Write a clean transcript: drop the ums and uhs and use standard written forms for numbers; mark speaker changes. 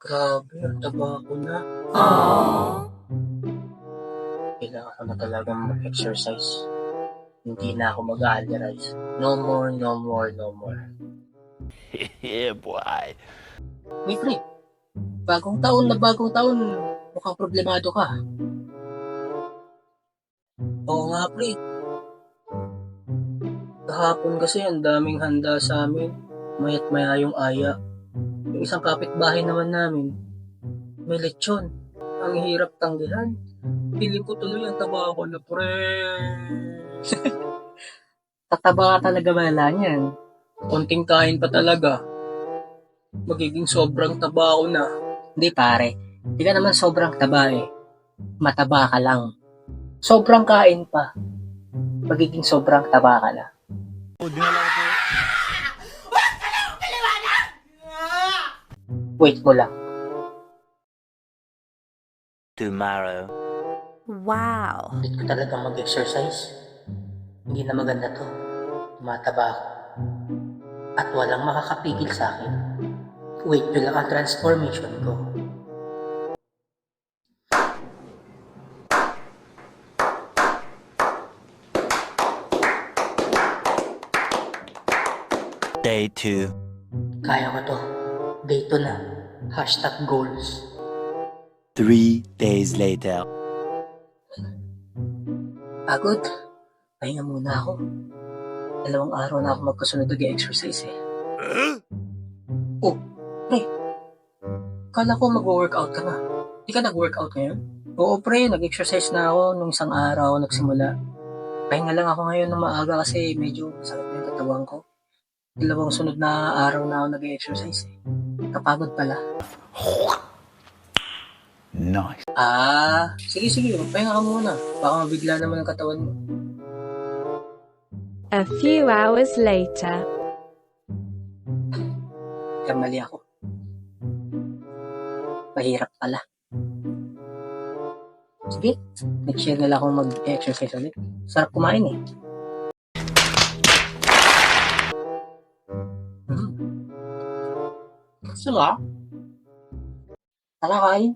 Speaker 1: Grabe, ang taba ko na.
Speaker 2: Aww.
Speaker 1: Kailangan ko na talagang mag-exercise. Hindi na ako mag-a-allergize. No more, no more, no more.
Speaker 2: Yeah, boy.
Speaker 1: Wait, pre. Bagong taon na bagong taon. Mukhang problemado ka. Oo nga, pre. Kahapon kasi ang daming handa sa amin. Mayat maya yung aya. Yung isang kapitbahay naman namin, may lechon. Ang hirap tanggihan. Piling ko tuloy ang taba ko na, pre. Tataba ka talaga wala niyan. Konting kain pa talaga. Magiging sobrang taba ko na. Hindi pare, hindi ka naman sobrang taba eh. Mataba ka lang. Sobrang kain pa. Magiging sobrang taba ka na. Wait mo lang.
Speaker 2: Tomorrow.
Speaker 3: Wow.
Speaker 1: Hindi ko talaga mag-exercise. Hindi na maganda to. Tumataba ako. At walang makakapigil sa akin. Wait nyo lang ang transformation ko.
Speaker 2: Day 2.
Speaker 1: Kaya ko to. Day 2 na. Hashtag goals.
Speaker 2: 3 days later.
Speaker 1: Pagod. Pahinga muna ako. 2 araw na ako magkasunod nag-exercise eh. Oh, pre. Kala ko mag-workout ka na. Di ka nag-workout ngayon? Oo pre, nag-exercise na ako nung isang araw nagsimula. Pahinga lang ako ngayon ng maaga kasi medyo sakit na yung katawan ko. 2 sunod na araw na ako nag-exercise eh. Kapagod pala.
Speaker 2: Nice.
Speaker 1: Sige, magpahinga ka muna. Baka mabigla naman ang katawan mo.
Speaker 3: A few hours later.
Speaker 1: Kamali ako. Mahirap pala. Sige, next year na lang akong mag-exercise ulit. Sarap kumain eh. Gusto mo? Tara kain.